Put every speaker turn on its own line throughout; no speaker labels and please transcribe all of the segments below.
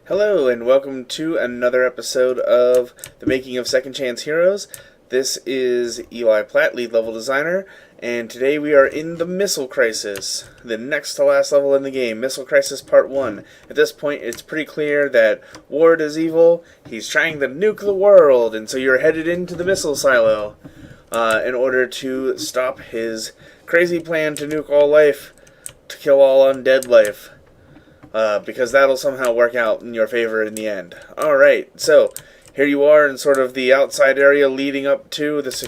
Hello, and welcome to another episode of The Making of Second Chance Heroes. This is Eli Platt, lead level designer, and today we are in the Missile Crisis, the next to last level in the game, Missile Crisis Part 1. At this point, it's pretty clear that Ward is evil, he's trying to nuke the world, and so you're headed into the missile silo in order to stop his crazy plan to nuke all life, to kill all undead life. Because that'll somehow work out in your favor in the end. Alright, so here you are in sort of the outside area leading up to this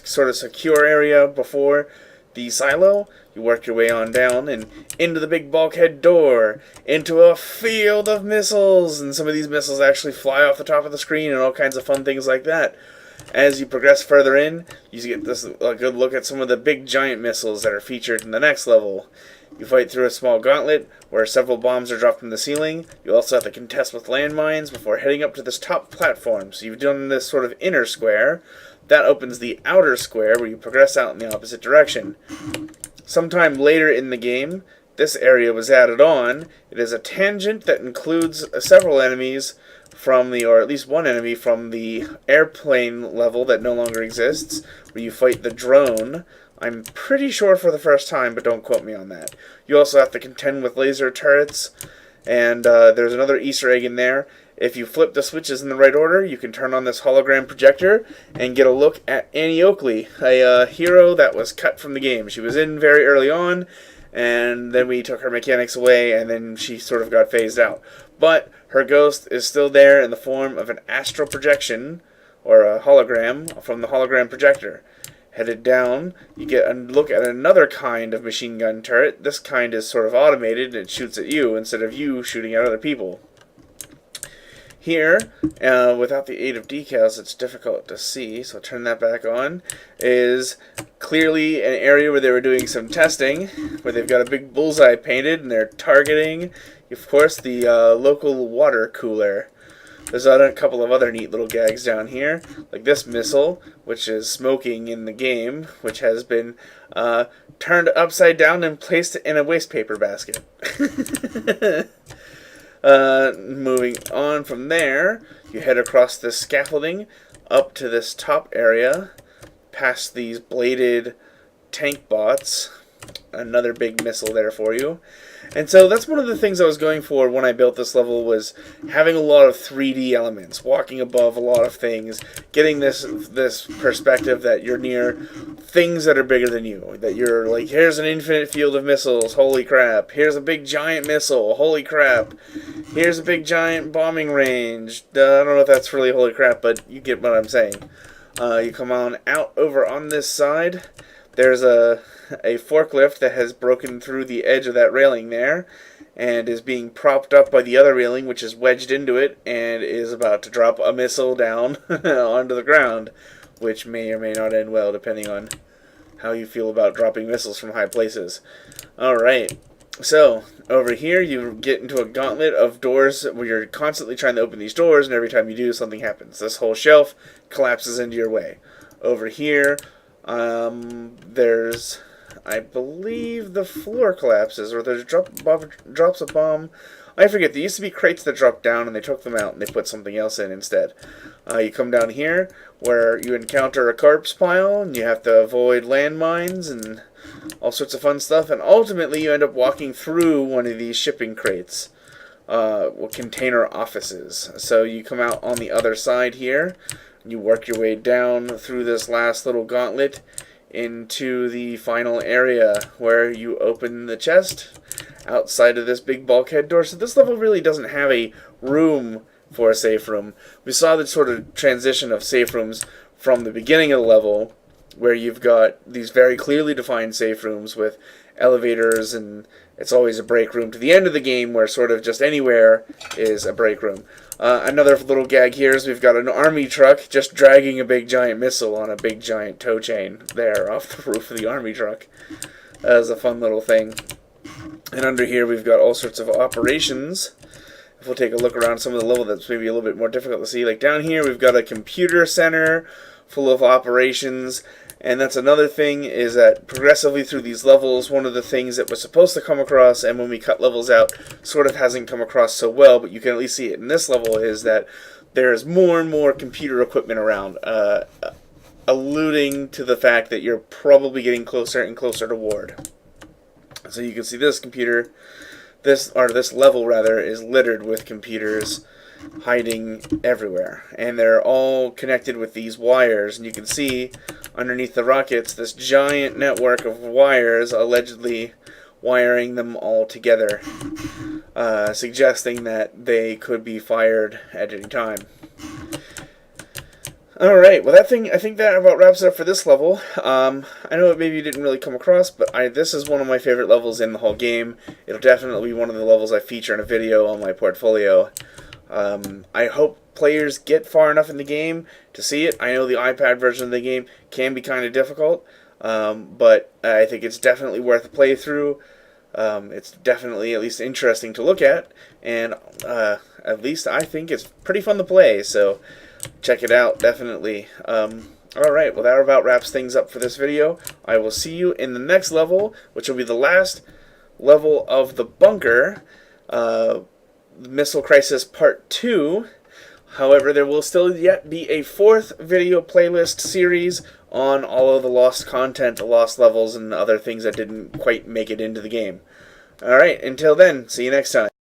sort of secure area before the silo. You work your way on down and into the big bulkhead door, into a field of missiles, and some of these missiles actually fly off the top of the screen and all kinds of fun things like that. As you progress further in, you get a good look at some of the big giant missiles that are featured in the next level. You fight through a small gauntlet where several bombs are dropped from the ceiling. You also have to contest with landmines before heading up to this top platform. So you've done this sort of inner square. That opens the outer square where you progress out in the opposite direction. Sometime later in the game, this area was added on. It is a tangent that includes several enemies from or at least one enemy from the airplane level that no longer exists, where you fight the drone. I'm pretty sure for the first time, but don't quote me on that. You also have to contend with laser turrets, and there's another Easter egg in there. If you flip the switches in the right order, you can turn on this hologram projector and get a look at Annie Oakley, a hero that was cut from the game. She was in very early on, and then we took her mechanics away, and then she sort of got phased out. But her ghost is still there in the form of an astral projection, or a hologram, from the hologram projector. Headed down, you get a look at another kind of machine gun turret. This kind is sort of automated, and it shoots at you instead of you shooting at other people. Here, without the aid of decals, it's difficult to see, so I'll turn that back on, is clearly an area where they were doing some testing, where they've got a big bullseye painted, and they're targeting, of course, the local water cooler. There's a couple of other neat little gags down here, like this missile, which is smoking in the game, which has been turned upside down and placed in a waste paper basket. Moving on from there, you head across this scaffolding up to this top area, past these bladed tank bots. Another big missile there for you. And so that's one of the things I was going for when I built this level, was having a lot of 3D elements, walking above a lot of things, getting this perspective that you're near things that are bigger than you, that you're like, here's an infinite field of missiles, holy crap, here's a big giant missile, holy crap, here's a big giant bombing range. I don't know if that's really holy crap, but you get what I'm saying. You come on out over on this side. There's a forklift that has broken through the edge of that railing there and is being propped up by the other railing, which is wedged into it and is about to drop a missile down onto the ground, which may or may not end well depending on how you feel about dropping missiles from high places. Alright, so over here you get into a gauntlet of doors where you're constantly trying to open these doors, and every time you do, something happens. This whole shelf collapses into your way. Over here, there's, I believe, the floor collapses, or there's drops a bomb. I forget. There used to be crates that dropped down, and they took them out, and they put something else in instead. You come down here, where you encounter a corpse pile, and you have to avoid landmines, and all sorts of fun stuff, and ultimately you end up walking through one of these shipping crates, container offices. So you come out on the other side here, you work your way down through this last little gauntlet into the final area where you open the chest outside of this big bulkhead door. So this level really doesn't have a room for a safe room. We saw the sort of transition of safe rooms from the beginning of the level, where you've got these very clearly defined safe rooms with elevators, and it's always a break room, to the end of the game where sort of just anywhere is a break room. Another little gag here is we've got an army truck just dragging a big giant missile on a big giant tow chain there off the roof of the army truck. That is a fun little thing. And under here we've got all sorts of operations. If we'll take a look around some of the level that's maybe a little bit more difficult to see. Like down here we've got a computer center full of operations, And that's another thing, is that progressively through these levels, one of the things that was supposed to come across, and when we cut levels out, sort of hasn't come across so well, but you can at least see it in this level, is that there's more and more computer equipment around, alluding to the fact that you're probably getting closer and closer to Ward. So you can see this computer, this level rather, is littered with computers hiding everywhere, and they're all connected with these wires, and you can see underneath the rockets this giant network of wires allegedly wiring them all together, suggesting that they could be fired at any time. Alright, well I think that about wraps it up for this level. I know it maybe didn't really come across, but this is one of my favorite levels in the whole game. It'll definitely be one of the levels I feature in a video on my portfolio. I hope players get far enough in the game to see it. I know the iPad version of the game can be kind of difficult, but I think it's definitely worth a playthrough. It's definitely at least interesting to look at, and at least I think it's pretty fun to play, so check it out, definitely. Alright, well that about wraps things up for this video. I will see you in the next level, which will be the last level of the bunker, Missile Crisis Part 2. However, there will still yet be a 4th video playlist series on all of the lost content, the lost levels, and other things that didn't quite make it into the game. Alright, until then, see you next time.